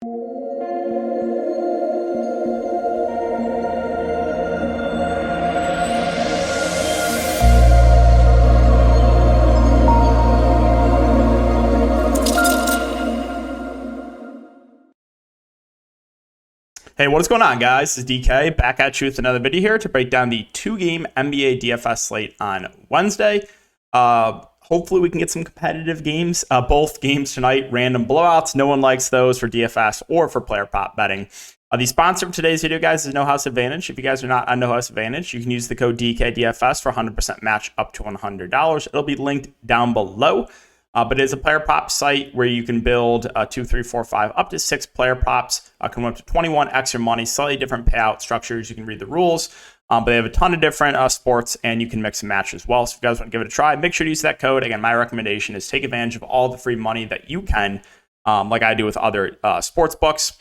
Hey, what is going on, guys? This is DK back at you with another video here to break down the two-game NBA DFS slate on Wednesday. Hopefully we can get some competitive games. Both games tonight, random blowouts. No one likes those for DFS or for player prop betting. The sponsor of today's video, guys, is No House Advantage. If you guys are not on No House Advantage, you can use the code DKDFS for 100% match up to $100. It'll be linked down below. But it is a player prop site where you can build 2, 3, 4, 5, up to 6 player props. Can win up to 21 extra money, slightly different payout structures. You can read the rules, but they have a ton of different sports, and you can mix and match as well. So if you guys want to give it a try, make sure to use that code. Again, my recommendation is take advantage of all the free money that you can, like I do with other sports books.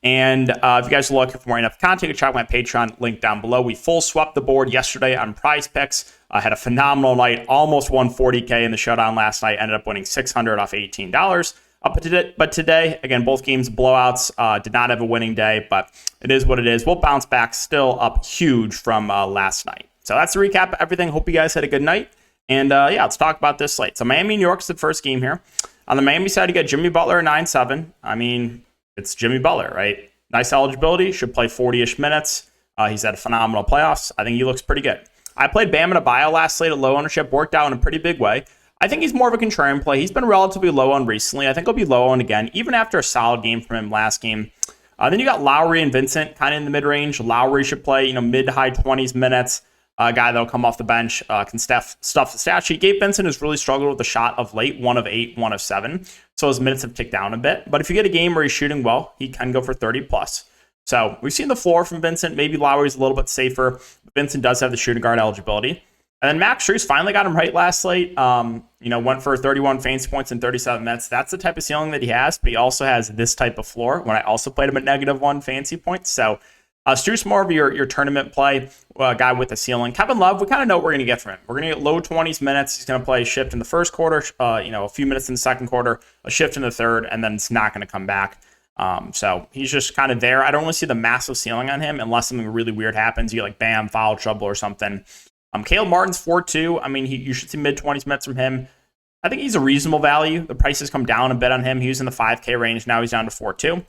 And if you guys are looking for more enough content, you can check out my Patreon link down below. We full swept the board yesterday on Prize Picks. I had a phenomenal night, almost won $40K in the showdown last night. Ended up winning $600 off $18. But today, again, both games blowouts. Did not have a winning day, but it is what it is. We'll bounce back, still up huge from last night. So that's the recap of everything. Hope you guys had a good night. And yeah, let's talk about this slate. So Miami, New York's the first game here. On the Miami side, you got Jimmy Butler at 9-7. I mean, it's Jimmy Butler, right? Nice eligibility, should play 40-ish minutes. He's had a phenomenal playoffs. I think he looks pretty good. I played Bam Adebayo last slate at low ownership, worked out in a pretty big way. I think he's more of a contrarian play. He's been relatively low on recently. I think he'll be low on again, even after a solid game from him last game. Then you got Lowry and Vincent kind of in the mid-range. Lowry should play, mid to high 20s minutes. A guy that'll come off the bench, can stuff the stat sheet. Gabe Vincent has really struggled with the shot of late, 1 of 8, 1 of 7. So his minutes have ticked down a bit. But if you get a game where he's shooting well, he can go for 30 plus. So we've seen the floor from Vincent. Maybe Lowry's a little bit safer. But Vincent does have the shooting guard eligibility. And then Max Strus finally got him right last slate. Went for 31 fantasy points in 37 minutes. That's the type of ceiling that he has. But he also has this type of floor when I also played him at -1 fantasy points. So Strus more of your tournament play, guy with a ceiling. Kevin Love, we kind of know what we're going to get from him. We're going to get low 20s minutes. He's going to play a shift in the first quarter, a few minutes in the second quarter, a shift in the third, and then it's not going to come back. So he's just kind of there. I don't really see the massive ceiling on him unless something really weird happens. You get like bam, foul trouble or something. Caleb Martin's 4-2. I mean, you should see mid-20s minutes from him. I think he's a reasonable value. The price has come down a bit on him. He was in the 5K range. Now he's down to 4-2.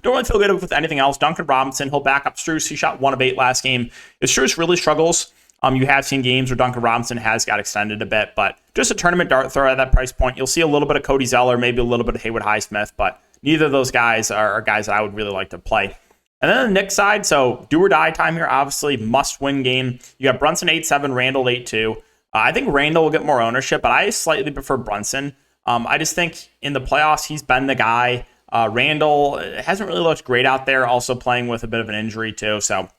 Don't really feel good with anything else. Duncan Robinson, he'll back up Strus. He shot 1 of 8 last game. If Strus really struggles, you have seen games where Duncan Robinson has got extended a bit, but just a tournament dart throw at that price point. You'll see a little bit of Cody Zeller, maybe a little bit of Haywood Highsmith, but neither of those guys are guys that I would really like to play. And then on the Knicks side, so do or die time here, obviously, must-win game. You got Brunson 8-7, Randall 8-2. I think Randall will get more ownership, but I slightly prefer Brunson. I just think in the playoffs, he's been the guy. Randall hasn't really looked great out there, also playing with a bit of an injury too. So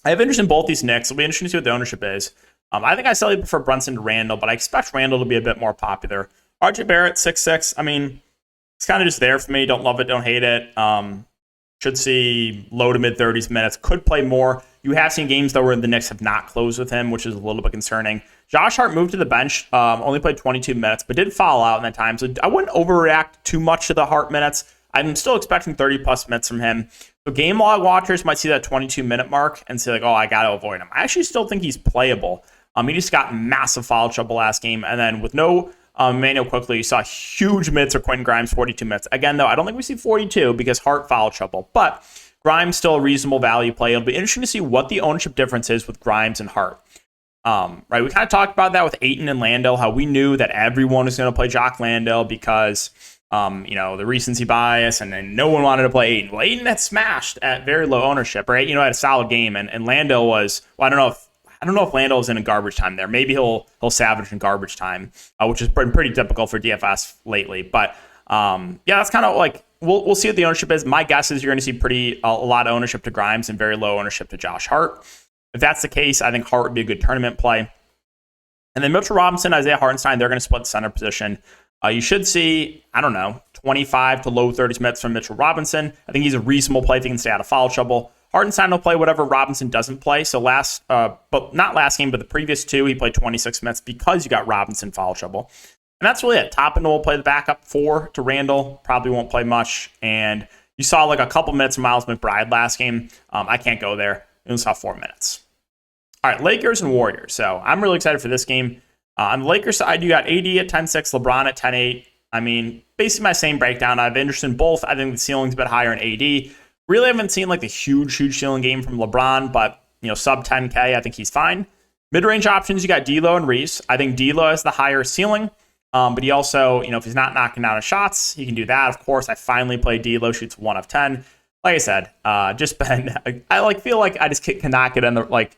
I have interest in both these Knicks. It'll be interesting to see what the ownership is. I think I slightly prefer Brunson to Randall, but I expect Randall to be a bit more popular. RJ Barrett, 6-6. I mean, it's kind of just there for me. Don't love it, don't hate it. Should see low to mid 30s minutes. Could play more. You have seen games, though, where the Knicks have not closed with him, which is a little bit concerning. Josh Hart moved to the bench, only played 22 minutes, but did foul out in that time. So I wouldn't overreact too much to the Hart minutes. I'm still expecting 30-plus minutes from him. So game log watchers might see that 22-minute mark and say, like, oh, I got to avoid him. I actually still think he's playable. He just got massive foul trouble last game. And then with no Emmanuel quickly, you saw huge minutes for Quentin Grimes, 42 minutes. Again, though, I don't think we see 42 because Hart foul trouble. But Grimes still a reasonable value play. It'll be interesting to see what the ownership difference is with Grimes and Hart. Right, we kind of talked about that with Ayton and Landale, how we knew that everyone was going to play Jock Landale because, the recency bias, and then no one wanted to play Ayton. Well, Ayton had smashed at very low ownership, right? Had a solid game, and Landale was, well, I don't know if Landale is in a garbage time there. Maybe he'll savage in garbage time, which has been pretty typical for DFS lately. But that's kind of like we'll see what the ownership is. My guess is you're going to see a lot of ownership to Grimes and very low ownership to Josh Hart. If that's the case, I think Hart would be a good tournament play. And then Mitchell Robinson, Isaiah Hartenstein, they're going to split the center position. You should see, 25 to low 30s minutes from Mitchell Robinson. I think he's a reasonable play if he can stay out of foul trouble. Hartenstein will play whatever Robinson doesn't play. So not last game, but the previous two, he played 26 minutes because you got Robinson foul trouble. And that's really it. Toppin will play the backup 4 to Randall. Probably won't play much. And you saw like a couple minutes of Miles McBride last game. I can't go there. You only saw 4 minutes. All right, Lakers and Warriors. So I'm really excited for this game. On the Lakers side, you got AD at 10-6, LeBron at 10-8. I mean, basically my same breakdown. I have interest in both. I think the ceiling's a bit higher in AD. Really haven't seen like the huge ceiling game from LeBron, but sub 10K, I think he's fine. Mid-range options, you got D'Lo and Reese. I think D'Lo has the higher ceiling, but he also, if he's not knocking down his shots, he can do that. Of course, I finally played D'Lo, shoots 1 of 10. Like I said, just been, I feel like I just cannot get in the,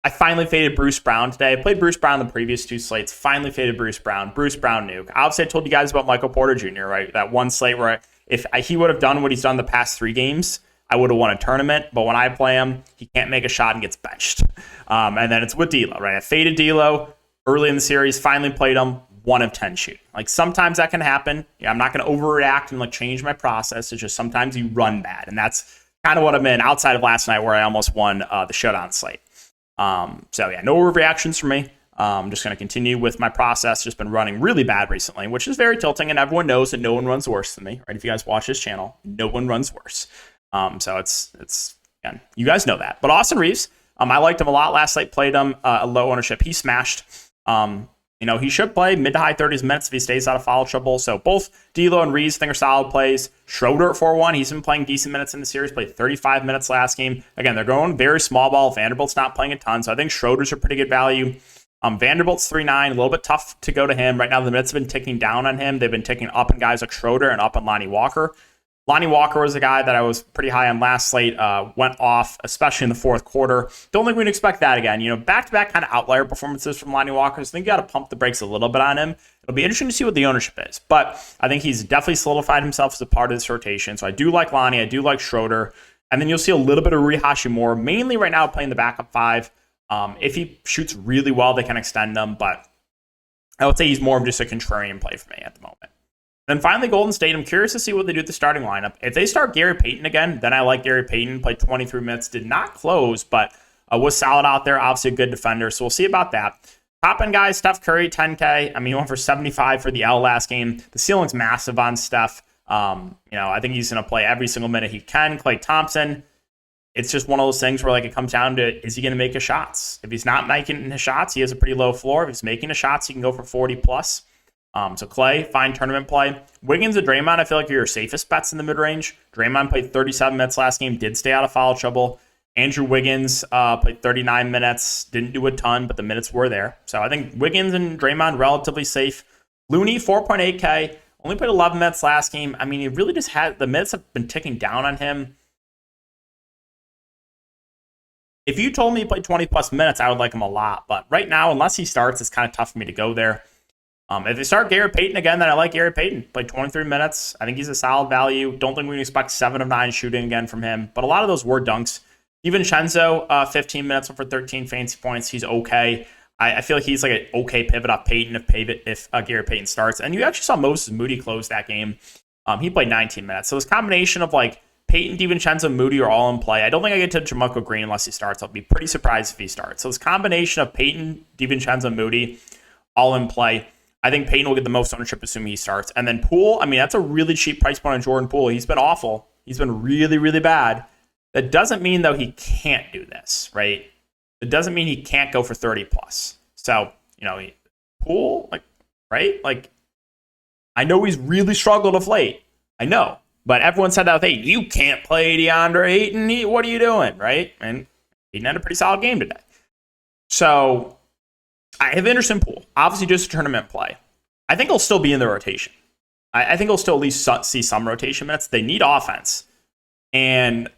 I finally faded Bruce Brown today. I played Bruce Brown the previous 2 slates. Finally faded Bruce Brown. Bruce Brown nuke. Obviously, I told you guys about Michael Porter Jr., right? That one slate where if he would have done what he's done the past 3 games, I would have won a tournament. But when I play him, he can't make a shot and gets benched. And then it's with D'Lo, right? I faded D'Lo early in the series. Finally played him 1 of 10 shooting. Sometimes that can happen. I'm not going to overreact and change my process. It's just sometimes you run bad, and that's kind of what I'm in. Outside of last night where I almost won the showdown slate. So yeah, no overreactions for me. I'm just going to continue with my process. Just been running really bad recently, which is very tilting, and everyone knows that no one runs worse than me, right? If you guys watch this channel, no one runs worse. So it's again, you guys know that. But Austin Reeves, I liked him a lot last night. Played him a low ownership. He smashed. He should play mid to high 30s minutes if he stays out of foul trouble. So both D'Lo and Reeves think are solid plays. Schroeder at 4-1. He's been playing decent minutes in the series. Played 35 minutes last game. Again, they're going very small ball. Vanderbilt's not playing a ton, so I think Schroeder's a pretty good value. Vanderbilt's 3-9. A little bit tough to go to him right now. The minutes have been ticking down on him. They've been ticking up on guys like Schroeder and up on Lonnie Walker. Lonnie Walker was a guy that I was pretty high on last slate, went off, especially in the fourth quarter. Don't think we'd expect that again. Back-to-back kind of outlier performances from Lonnie Walker. So I think you got to pump the brakes a little bit on him. It'll be interesting to see what the ownership is. But I think he's definitely solidified himself as a part of this rotation. So I do like Lonnie. I do like Schroeder. And then you'll see a little bit of Rui Hachimura, mainly right now playing the backup 5. If he shoots really well, they can extend him. But I would say he's more of just a contrarian play for me at the moment. Then finally, Golden State. I'm curious to see what they do with the starting lineup. If they start Gary Payton again, then I like Gary Payton. Played 23 minutes, did not close, but was solid out there. Obviously, a good defender, so we'll see about that. Top end guys, Steph Curry, 10K. I mean, he went for 75 for the L last game. The ceiling's massive on Steph. I think he's going to play every single minute he can. Klay Thompson. It's just one of those things where it comes down to, is he going to make his shots? If he's not making his shots, he has a pretty low floor. If he's making his shots, he can go for 40 plus. So Klay, fine tournament play. Wiggins and Draymond, I feel like are your safest bets in the mid-range. Draymond played 37 minutes last game, did stay out of foul trouble. Andrew Wiggins played 39 minutes, didn't do a ton, but the minutes were there. So I think Wiggins and Draymond, relatively safe. Looney, 4.8K, only played 11 minutes last game. I mean, he really just had, the minutes have been ticking down on him. If you told me he played 20 plus minutes, I would like him a lot. But right now, unless he starts, it's kind of tough for me to go there. If they start Gary Payton again, then I like Gary Payton. Played 23 minutes. I think he's a solid value. Don't think we can expect 7 of 9 shooting again from him. But a lot of those were dunks. DiVincenzo, 15 minutes for 13 fancy points. He's okay. I feel like he's like an okay pivot off Payton if Gary Payton starts. And you actually saw Moses Moody close that game. He played 19 minutes. So this combination of Payton, DiVincenzo, Moody are all in play. I don't think I get to JaMychal Green unless he starts. I'll be pretty surprised if he starts. So this combination of Payton, DiVincenzo, Moody, all in play. I think Payton will get the most ownership assuming he starts. And then Poole, I mean, that's a really cheap price point on Jordan Poole. He's been awful. He's been really, really bad. That doesn't mean, though, he can't do this, right? It doesn't mean he can't go for 30 plus. So, Poole, right? I know he's really struggled of late. I know. But everyone said that with Ayton. You can't play DeAndre Ayton. What are you doing, right? And Ayton had a pretty solid game today. So I have interest in Poole. Obviously, just a tournament play. I think he'll still be in the rotation. I think he'll still at least see some rotation minutes. They need offense. And,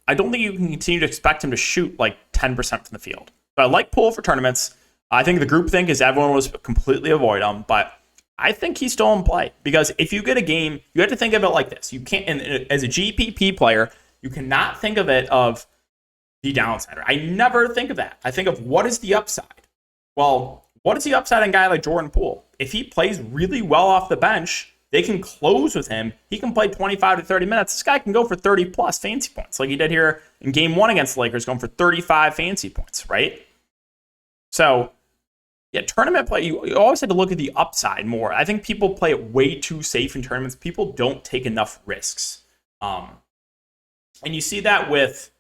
I don't think you can continue to expect him to shoot, 10% from the field. But I like Poole for tournaments. I think the group think is everyone was completely avoid him. But I think he's still in play. Because if you get a game, you have to think of it like this. You can't, and as a GPP player, you cannot think of it of the downside. I never think of that. I think of what is the upside. Well, what is the upside on a guy like Jordan Poole? If he plays really well off the bench, they can close with him. He can play 25 to 30 minutes. This guy can go for 30 plus fancy points, like he did here in game 1 against the Lakers, going for 35 fancy points, right? So Yeah, tournament play, you always have to look at the upside more. I think people play it way too safe in tournaments. People don't take enough risks. And you see that with,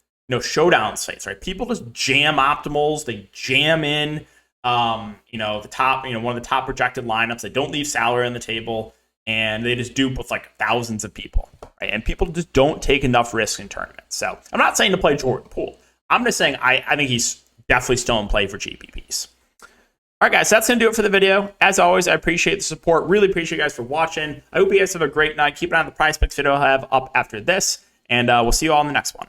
showdown slates, right? People just jam optimals. They jam in, the top, one of the top projected lineups. They don't leave salary on the table, and they just dupe with like thousands of people, right? And people just don't take enough risk in tournaments. So I'm not saying to play Jordan Poole. I'm just saying I think he's definitely still in play for GPPs. All right, guys, that's going to do it for the video. As always, I appreciate the support. Really appreciate you guys for watching. I hope you guys have a great night. Keep an eye on the Prize Picks video I'll have up after this, and we'll see you all in the next one.